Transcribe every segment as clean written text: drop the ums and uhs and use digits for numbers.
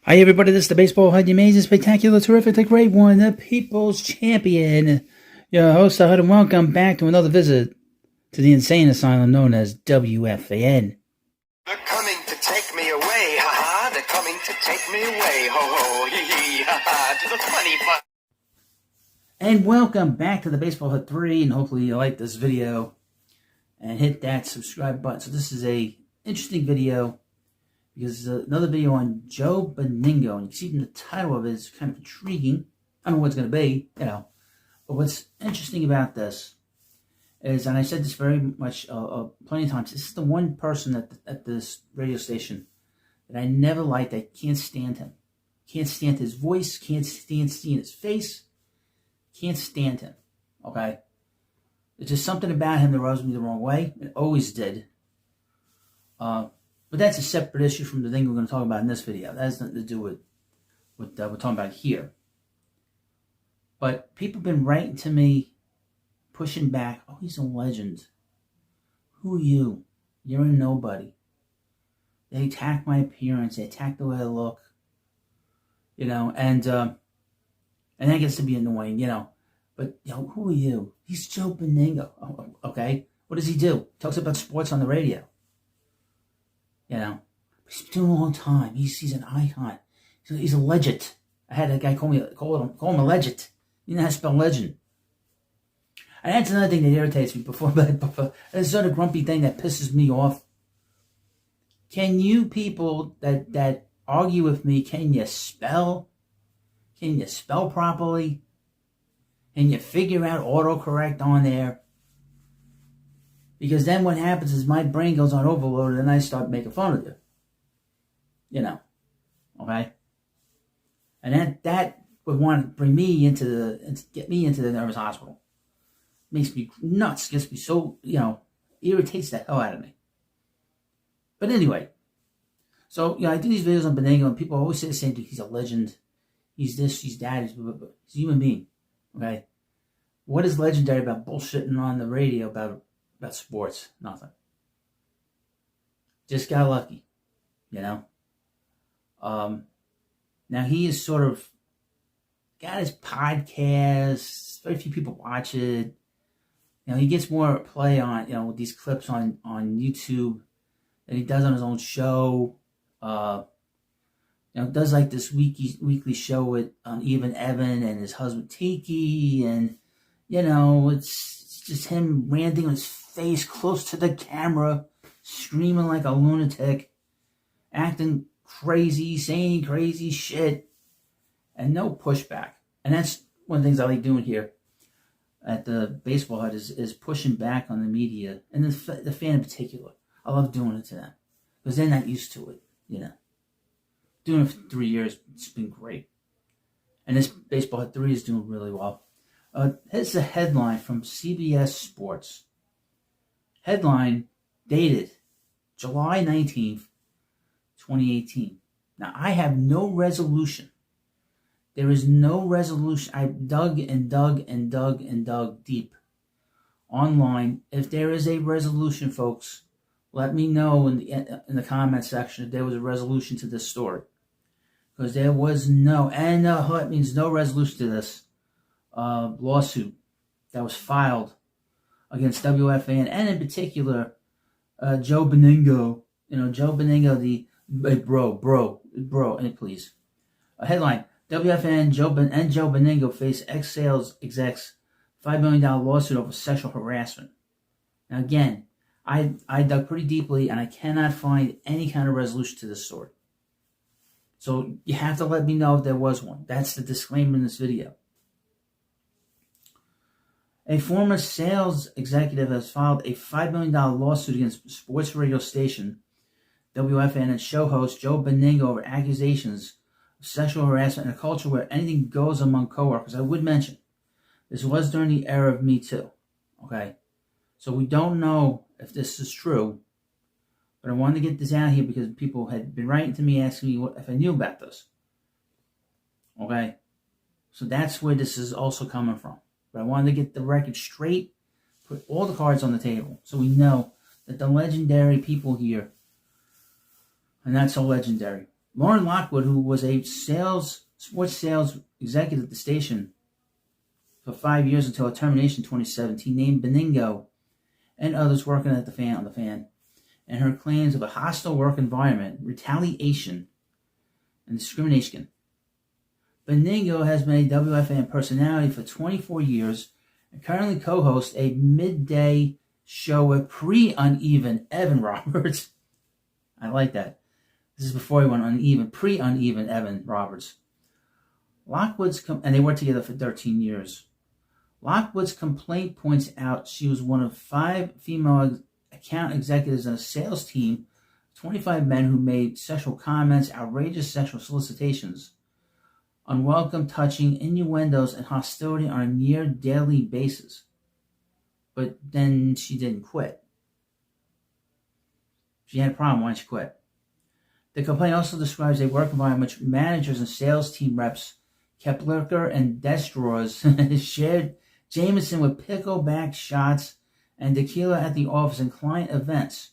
Hi everybody, this is the Baseball HUD, the amazing, spectacular, terrific, the great one, the People's Champion. Your host, HUD, and welcome back to another visit to the insane asylum known as WFAN. They're coming to take me away, ha-ha, they're coming to take me away, ho-ho, hee-hee, ha-ha, to the funny fun. And welcome back to the Baseball HUD 3, and hopefully you like this video and hit that subscribe button. So this is a interesting video, because it's another video on Joe Beningo, and you see in the title of it, it's kind of intriguing. I don't know what it's going to be, but what's interesting about this is, and I said this very much plenty of times, this is the one person at this radio station that I never liked. I can't stand him. Can't stand his voice, can't stand seeing his face, can't stand him, okay? There's just something about him that rubs me the wrong way. It always did. But that's a separate issue from the thing we're going to talk about in this video. That has nothing to do with what we're talking about here. But people have been writing to me, pushing back. Oh, he's a legend. Who are you? You're a nobody. They attack my appearance. They attack the way I look. And that gets to be annoying, But, who are you? He's Joe Beningo. Oh, okay. What does he do? Talks about sports on the radio. He's been doing it a long time. He's an icon. He's a legend. I had a guy call him a legend. You know how to spell legend. And that's another thing that irritates me before there's sort of grumpy thing that pisses me off. Can you people that argue with me, can you spell? Can you spell properly? Can you figure out autocorrect on there? Because then what happens is my brain goes on overload and I start making fun of you. Okay? And that would want to bring me get me into the nervous hospital. Makes me nuts, gets me so, irritates the hell out of me. But anyway, so, I do these videos on Beningo and people always say the same thing. He's a legend. He's this, he's that, he's a human being. Okay? What is legendary about bullshitting on the radio about sports? Nothing. Just got lucky, Now he is sort of got his podcast. Very few people watch it. He gets more play on, with these clips on YouTube than he does on his own show. Does like this weekly show with Even Evan and his husband Tiki, and it's just him ranting on his face close to the camera, screaming like a lunatic, acting crazy, saying crazy shit, and no pushback. And that's one of the things I like doing here at the Baseball HUD is pushing back on the media, and the fan in particular. I love doing it to them, because they're not used to it, Doing it for 3 years, it's been great. And this Baseball HUD 3 is doing really well. Here's a headline from CBS Sports. Headline dated July 19th, 2018. Now, I have no resolution. There is no resolution. I dug and dug and dug and dug deep online. If there is a resolution, folks, let me know in the comment section if there was a resolution to this story. Because there was no, and it means no resolution to this lawsuit that was filed against WFAN, and in particular, Joe Beningo. Joe Beningo, the bro, and please. Headline: WFAN Joe Beningo face ex-sales execs $5 million lawsuit over sexual harassment. Now again, I dug pretty deeply, and I cannot find any kind of resolution to this story. So you have to let me know if there was one. That's the disclaimer in this video. A former sales executive has filed a $5 million lawsuit against sports radio station WFAN and show host Joe Beningo over accusations of sexual harassment in a culture where anything goes among coworkers. I would mention, this was during the era of Me Too. Okay? So we don't know if this is true, but I wanted to get this out here because people had been writing to me asking me if I knew about this. Okay? So that's where this is also coming from. But I wanted to get the record straight, put all the cards on the table, so we know that the legendary people here are not so legendary. Lauren Lockwood, who was a sports sales executive at the station for 5 years until her termination in 2017, named Beningo and others working at the fan, and her claims of a hostile work environment, retaliation, and discrimination. Beningo has been a WFAN personality for 24 years and currently co-hosts a midday show with pre-uneven Evan Roberts. I like that. This is before he went uneven, pre-uneven Evan Roberts. And they worked together for 13 years. Lockwood's complaint points out she was one of 5 female account executives on a sales team, 25 men who made sexual comments, outrageous sexual solicitations, unwelcome touching, innuendos, and hostility on a near daily basis. But then she didn't quit. She had a problem. Why didn't she quit? The complaint also describes a work environment in which managers and sales team reps kept liquor and desk drawers, shared Jameson with pickleback shots and tequila at the office and client events,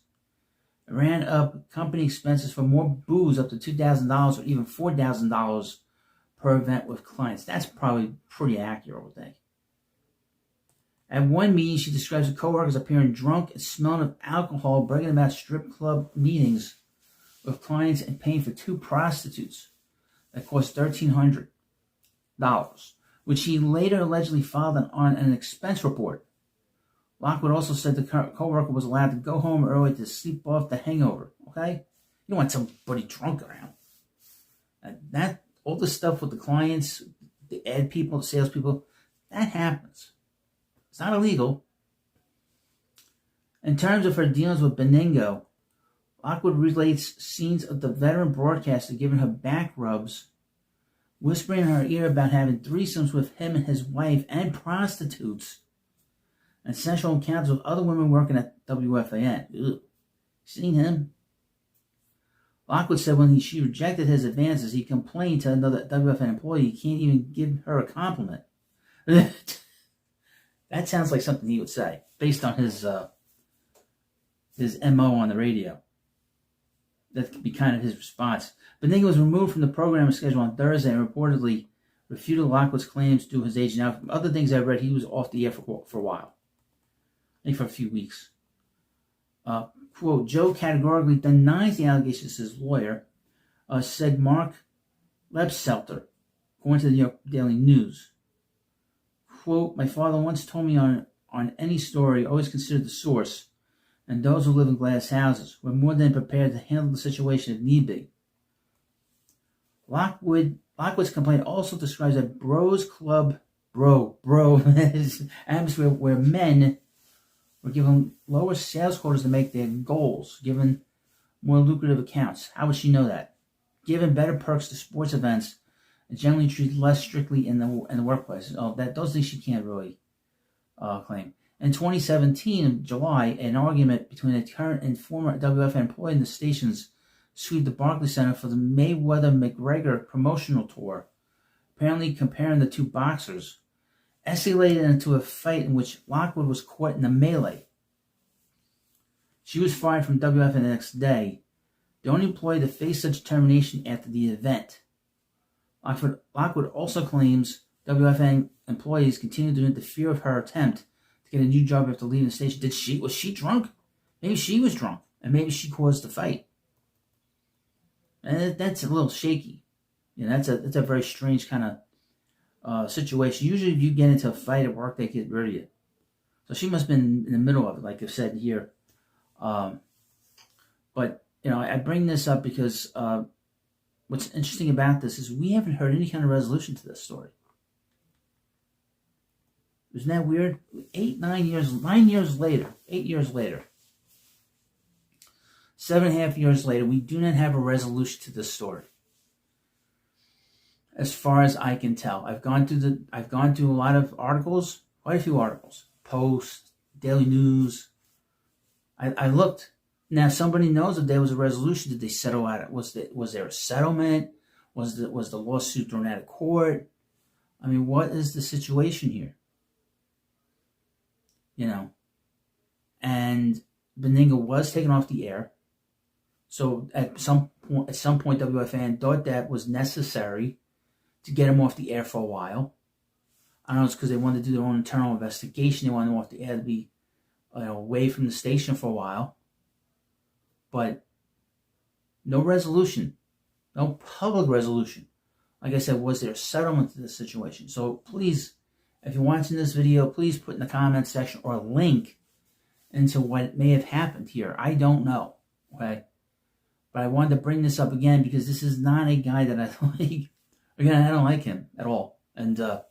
ran up company expenses for more booze up to $2,000 or even $4,000 per event with clients. That's probably pretty accurate, I would think. At one meeting, she describes her coworkers appearing drunk and smelling of alcohol, bragging about strip club meetings with clients and paying for 2 prostitutes that cost $1,300, which he later allegedly filed on an expense report. Lockwood also said the co-worker was allowed to go home early to sleep off the hangover. Okay? You don't want somebody drunk around. That all the stuff with the clients, the ad people, the salespeople, that happens. It's not illegal. In terms of her dealings with Beningo, Lockwood relates scenes of the veteran broadcaster giving her back rubs, whispering in her ear about having threesomes with him and his wife and prostitutes, and sexual encounters with other women working at WFAN. Ugh. Seen him? Lockwood said when she rejected his advances, he complained to another WFAN employee he can't even give her a compliment. That sounds like something he would say, based on his MO on the radio. That could be kind of his response. Beningo was removed from the programming schedule on Thursday and reportedly refuted Lockwood's claims to his agent. Now, from other things I read, he was off the air for a while. I think for a few weeks. Quote, Joe categorically denies the allegations, his lawyer, said Mark Lebselter, according to the New York Daily News. Quote, my father once told me on any story, always consider the source, and those who live in glass houses were more than prepared to handle the situation if need be. Lockwood's complaint also describes a bros club, atmosphere where men were given lower sales quotas to make their goals, given more lucrative accounts. How would she know that? Given better perks to sports events, and generally treated less strictly in the workplace. Those things she can't really claim. In 2017, in July, an argument between a current and former WFAN employee in the station's suite at the Barclays Center for the Mayweather-McGregor promotional tour, apparently comparing the 2 boxers, escalated into a fight in which Lockwood was caught in a melee. She was fired from WFAN the next day, the only employee to face such termination after the event. Lockwood also claims WFAN employees continue to interfere with her attempt to get a new job after leaving the station. Was she drunk? Maybe she was drunk, and maybe she caused the fight. And that's a little shaky. That's a very strange kind of situation. Usually, if you get into a fight at work, they get rid of you. So she must have been in the middle of it, like I've said here. But I bring this up because what's interesting about this is we haven't heard any kind of resolution to this story. Isn't that weird? 9 years later, 8 years later, 7.5 years later, we do not have a resolution to this story. As far as I can tell, I've gone through a lot of articles, quite a few articles, Post, Daily News. I looked. Now somebody knows if there was a resolution. Did they settle out? Was there a settlement? Was the lawsuit thrown out of court? I mean, what is the situation here? And Beningo was taken off the air. So at some at some point, WFAN thought that was necessary to get him off the air for a while. I don't know, it's because they wanted to do their own internal investigation. They wanted him off the air to be away from the station for a while. But no resolution. No public resolution. Like I said, was there a settlement to this situation? So please, if you're watching this video, please put in the comment section or a link into what may have happened here. I don't know. Okay? But I wanted to bring this up again because this is not a guy that I like. Again, I don't like him at all. And I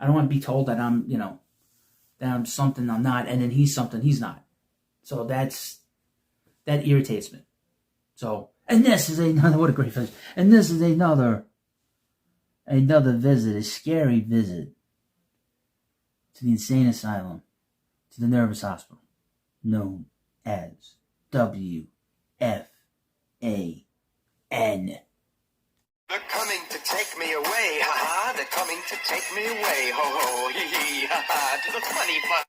don't want to be told that I'm, that I'm something I'm not, and then he's something he's not. So that irritates me. So, and this is another, what a great visit. And this is another visit, a scary visit to the insane asylum, to the nervous hospital, known as WFAN. They're coming to take me away, ha ha. They're coming to take me away, ho ho, hee hee, ha ha. To the funny fun.